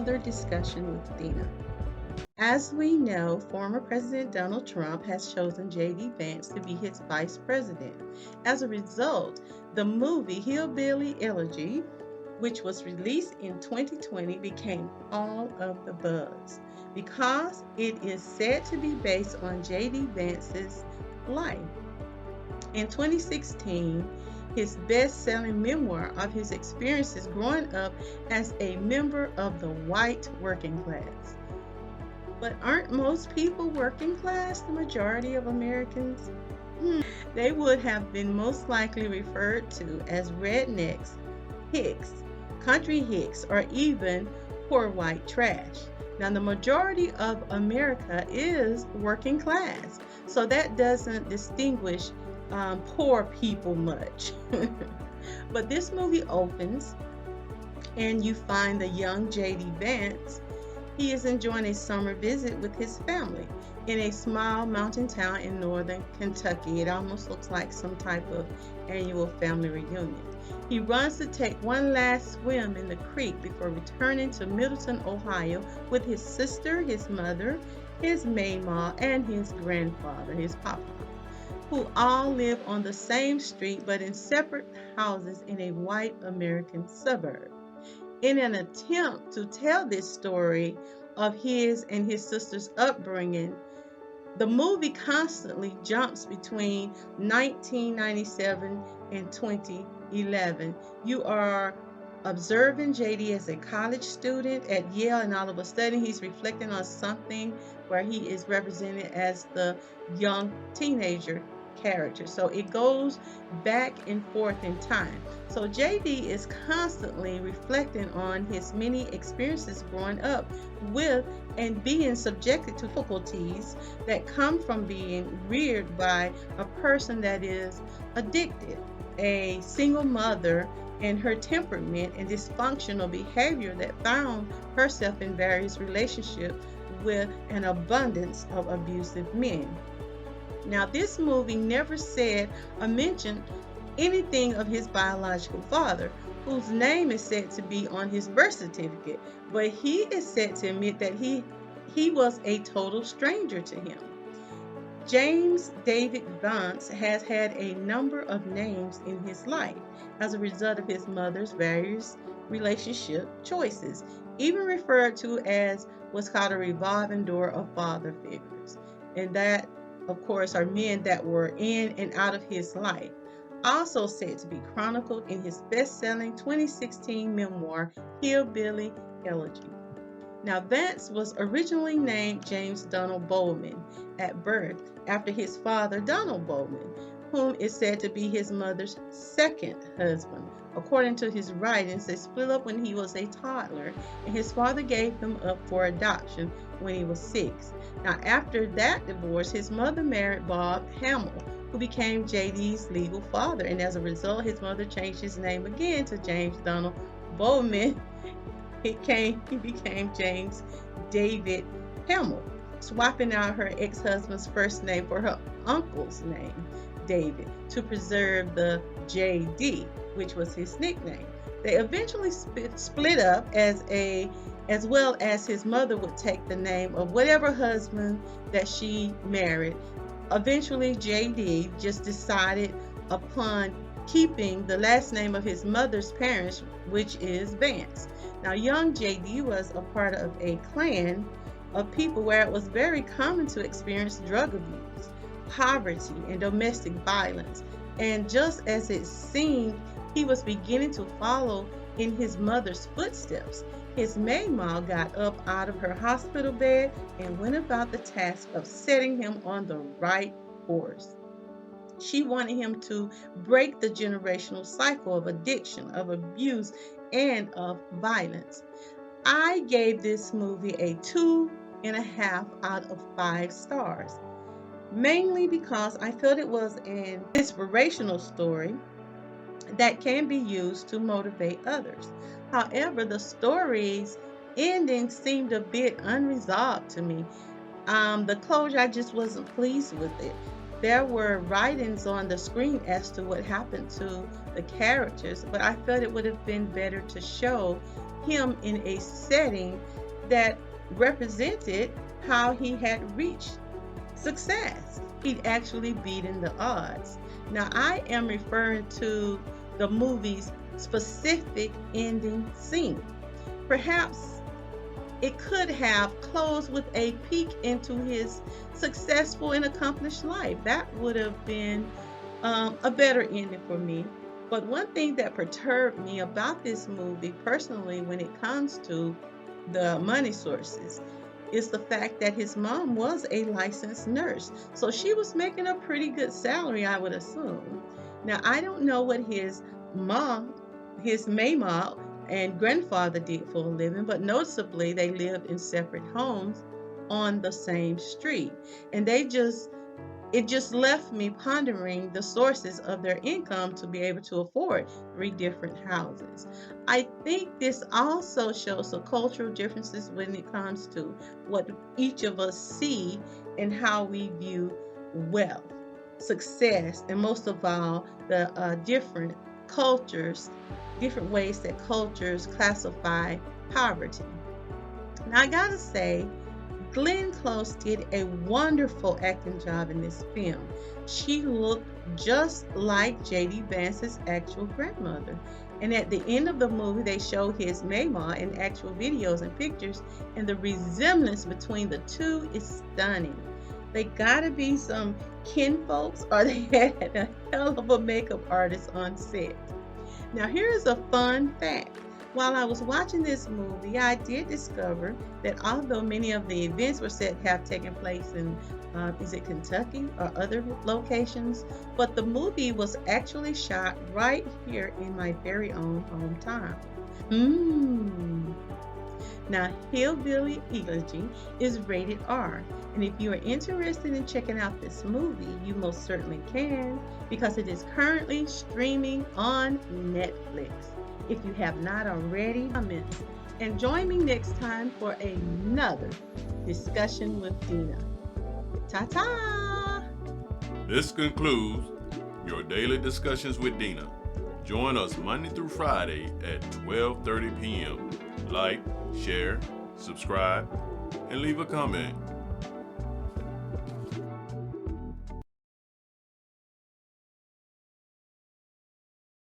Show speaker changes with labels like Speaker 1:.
Speaker 1: another discussion with Dena. As we know, former President Donald Trump has chosen J.D. Vance to be his vice president. As a result, the movie Hillbilly Elegy, which was released in 2020, became all of the buzz because it is said to be based on J.D. Vance's life. In 2016, his best selling memoir of his experiences growing up as a member of the white working class. But aren't most people working class, the majority of Americans? They would have been most likely referred to as rednecks, hicks, country hicks, or even poor white trash. Now, the majority of America is working class, so that doesn't distinguish poor people much. But this movie opens, and you find the young J.D. Vance. He is enjoying a summer visit with his family in a small mountain town in northern Kentucky. It almost looks like some type of annual family reunion. He runs to take one last swim in the creek before returning to Middleton, Ohio, with his sister, his mother, his memoir, and his grandfather, his papa, who all live on the same street but in separate houses in a white American suburb. In an attempt to tell this story of his and his sister's upbringing, the movie constantly jumps between 1997 and 2011. You are observing JD as a college student at Yale, and all of a sudden he's reflecting on something where he is represented as the young teenager character. So it goes back and forth in time. So JD is constantly reflecting on his many experiences growing up with and being subjected to difficulties that come from being reared by a person that is addicted, a single mother, and her temperament and dysfunctional behavior that found herself in various relationships with an abundance of abusive men. Now, this movie never said or mentioned anything of his biological father, whose name is said to be on his birth certificate, but he is said to admit that he was a total stranger to him. James David Vance has had a number of names in his life as a result of his mother's various relationship choices, even referred to as what's called a revolving door of father figures. And that, of course, are men that were in and out of his life. Also said to be chronicled in his best-selling 2016 memoir, Hillbilly Elegy. Now, Vance was originally named James Donald Bowman at birth after his father, Donald Bowman, whom is said to be his mother's second husband. According to his writings, they split up when he was a toddler, and his father gave him up for adoption when he was 6. Now, after that divorce, his mother married Bob Hamill, who became JD's legal father, and as a result, his mother changed his name again to James Donald Bowman. He became James David Hamill, swapping out her ex-husband's first name for her uncle's name, David, to preserve the JD, which was his nickname. They eventually split up as well as his mother would take the name of whatever husband that she married. Eventually, JD just decided upon keeping the last name of his mother's parents, which is Vance. Now, young JD was a part of a clan of people where it was very common to experience drug abuse, poverty, and domestic violence. And just as it seemed he was beginning to follow in his mother's footsteps, his memoir got up out of her hospital bed and went about the task of setting him on the right course. She wanted him to break the generational cycle of addiction, of abuse, and of violence. I gave this movie a 2.5 out of 5 stars, mainly because I felt it was an inspirational story that can be used to motivate others. However, the story's ending seemed a bit unresolved to me. The closure, I just wasn't pleased with it. There were writings on the screen as to what happened to the characters, but I felt it would have been better to show him in a setting that represented how he had reached success. He'd actually beaten the odds. Now, I am referring to the movie's specific ending scene. Perhaps it could have closed with a peek into his successful and accomplished life. That would have been a better ending for me. But one thing that perturbed me about this movie personally when it comes to the money sources is the fact that his mom was a licensed nurse. So she was making a pretty good salary, I would assume. Now, I don't know what mom, his Maymah and grandfather did for a living, but noticeably they lived in separate homes on the same street. And it just left me pondering the sources of their income to be able to afford three different houses. I think this also shows the cultural differences when it comes to what each of us see and how we view wealth, success, and most of all, the different cultures, different ways that cultures classify poverty. Now, I gotta say, Glenn Close did a wonderful acting job in this film. She looked just like J.D. Vance's actual grandmother. And at the end of the movie, they show his Maymah in actual videos and pictures, and the resemblance between the two is stunning. They gotta be some kinfolks, or they had a hell of a makeup artist on set. Now, here's a fun fact. While I was watching this movie, I did discover that although many of the events were said to have taken place in, is it Kentucky or other locations, but the movie was actually shot right here in my very own hometown. Hmm. Now, Hillbilly Elegy is rated R, and if you are interested in checking out this movie, you most certainly can because it is currently streaming on Netflix. If you have not already, comments and join me next time for another discussion with Dena. Ta ta!
Speaker 2: This concludes your daily discussions with Dena. Join us Monday through Friday at 12:30 p.m. Like, share, subscribe, and leave a comment.